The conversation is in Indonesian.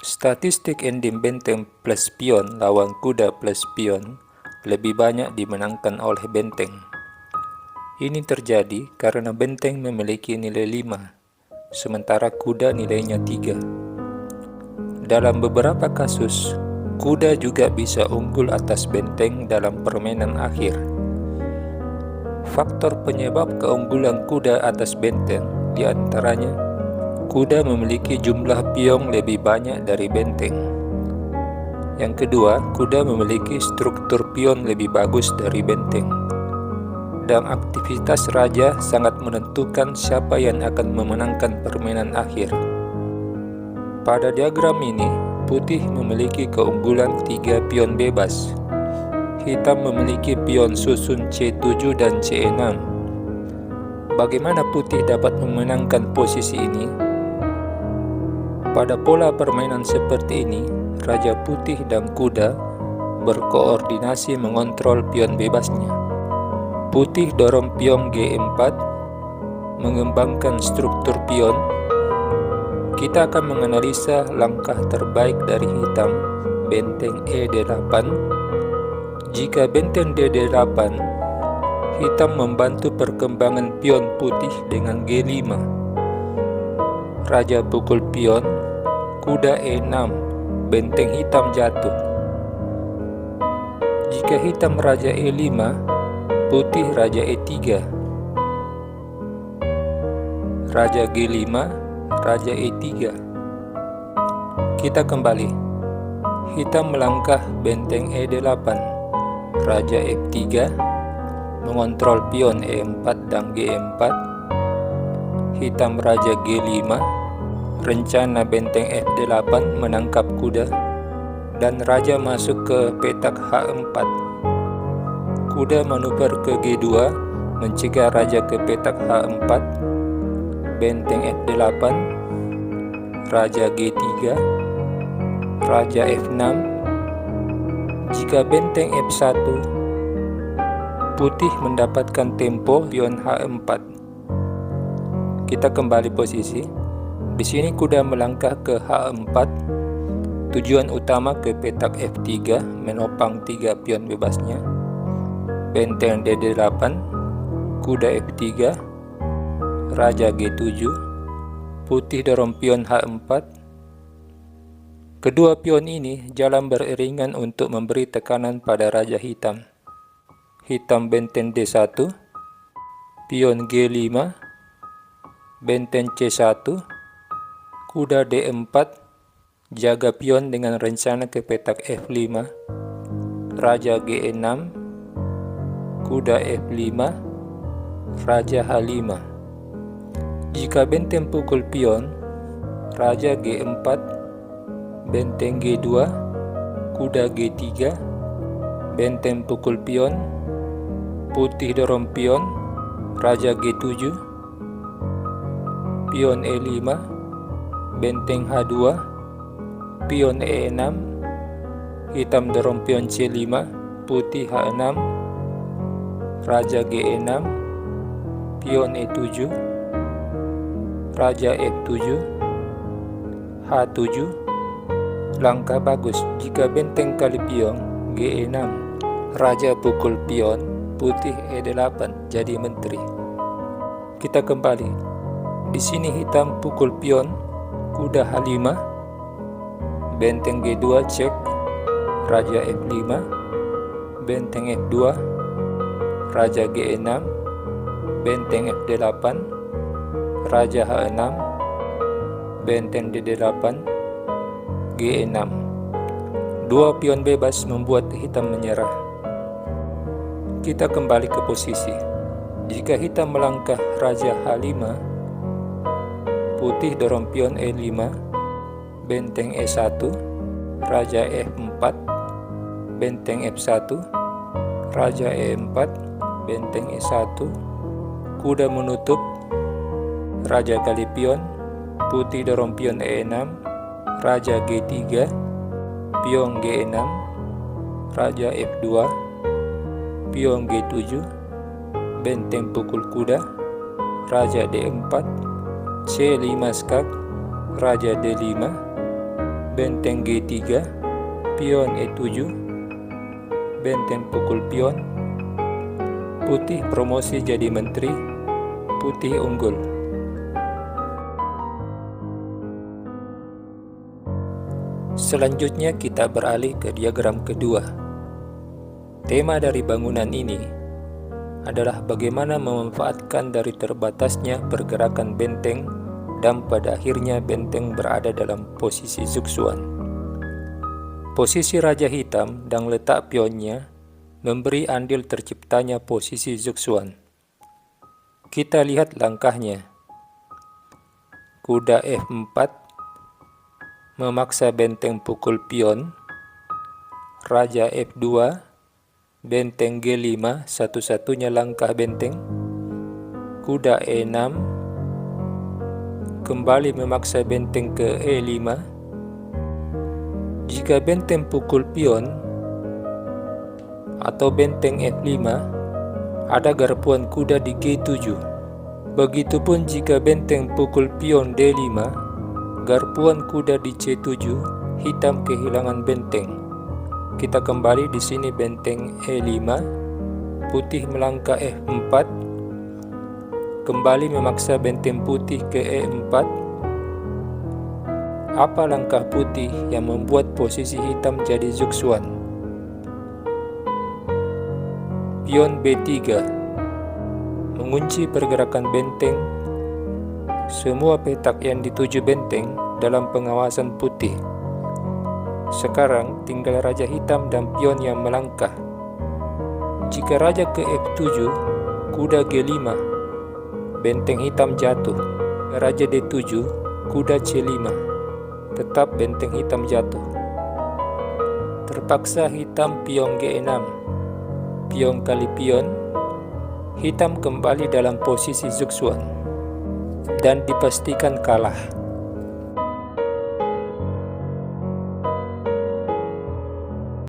Statistik ending benteng plus pion lawan kuda plus pion lebih banyak dimenangkan oleh benteng. Ini terjadi karena benteng memiliki nilai 5, sementara kuda nilainya 3. Dalam beberapa kasus, kuda juga bisa unggul atas benteng dalam permainan akhir. Faktor penyebab keunggulan kuda atas benteng diantaranya kuda memiliki jumlah pion lebih banyak dari benteng. Yang kedua, kuda memiliki struktur pion lebih bagus dari benteng. Dan aktivitas raja sangat menentukan siapa yang akan memenangkan permainan akhir. Pada diagram ini, putih memiliki keunggulan 3 pion bebas. Hitam memiliki pion susun C7 dan C6. Bagaimana putih dapat memenangkan posisi ini? Pada pola permainan seperti ini, raja putih dan kuda berkoordinasi mengontrol pion bebasnya. Putih dorong pion G4, mengembangkan struktur pion. Kita akan menganalisa langkah terbaik dari hitam, benteng E8. Jika benteng D8, hitam membantu perkembangan pion putih dengan G5. Raja pukul pion, kuda E6, benteng hitam jatuh. Jika hitam raja E5, putih raja E3. Raja G5, raja E3. Kita kembali. Hitam melangkah benteng E8. Raja F3 mengontrol pion E4 dan G4. Hitam raja G5. Rencana benteng F8 menangkap kuda, dan raja masuk ke petak H4. Kuda manuver ke G2 mencegah raja ke petak H4. Benteng F8, raja G3, raja F6. Jika benteng F1, putih mendapatkan tempo pion H4. Kita kembali posisi. Di sini kuda melangkah ke H4, tujuan utama ke petak F3 menopang 3 pion bebasnya. Benteng D8, kuda F3, raja G7, putih dorong pion H4. Kedua pion ini jalan beriringan untuk memberi tekanan pada raja hitam. Hitam benteng D1, pion G5, benteng C1, kuda D4, jaga pion dengan rencana ke petak F5, raja G6, kuda F5, raja H5. Jika benteng pukul pion, raja G4, benteng G2, kuda G3, benteng pukul pion, putih dorong pion, raja G7, pion E5, benteng H2, pion E6, hitam dorong pion C5, putih H6, raja G6, pion E7, raja F7, H7. Langkah bagus jika benteng kali pion G6, raja pukul pion, putih E8 jadi menteri. Kita kembali. Di sini hitam pukul pion, kuda H5, benteng G2 cek, raja F5, benteng F2, raja G6, benteng F8, raja H6, benteng D8, G6. Dua pion bebas membuat hitam menyerah. Kita kembali ke posisi. Jika hitam melangkah raja H5, putih dorong pion E5, benteng E1, raja F4, benteng F1, raja E4, benteng E1, kuda menutup, raja kali pion, putih dorong pion E6, raja G3, pion G6, raja F2, pion G7, benteng pukul kuda, raja D4, C5 skak, raja D5, benteng G3, pion E7, benteng pukul pion, putih promosi jadi menteri, putih unggul. Selanjutnya kita beralih ke diagram kedua. Tema dari bangunan ini adalah bagaimana memanfaatkan dari terbatasnya pergerakan benteng dan pada akhirnya benteng berada dalam posisi zugzwang. Posisi Raja Hitam dan letak pionnya memberi andil terciptanya posisi zugzwang. Kita lihat langkahnya. Kuda F4 memaksa benteng pukul pion, Raja F2, benteng G5 satu-satunya langkah benteng, kuda E6 kembali memaksa benteng ke E5. Jika benteng pukul pion atau benteng F5, ada garpuan kuda di G7. Begitupun jika benteng pukul pion D5, garpuan kuda di C7, hitam kehilangan benteng. Kita kembali di sini benteng E5, putih melangkah F4, kembali memaksa benteng putih ke E4. Apa langkah putih yang membuat posisi hitam jadi zugzwang? Pion B3 mengunci pergerakan benteng. Semua petak yang dituju benteng dalam pengawasan putih. Sekarang tinggal Raja Hitam dan pion yang melangkah. Jika Raja ke F7, kuda G5, benteng hitam jatuh. Raja D7, kuda C5, tetap benteng hitam jatuh. Terpaksa hitam pion G6, pion kali pion, hitam kembali dalam posisi zugzwang dan dipastikan kalah.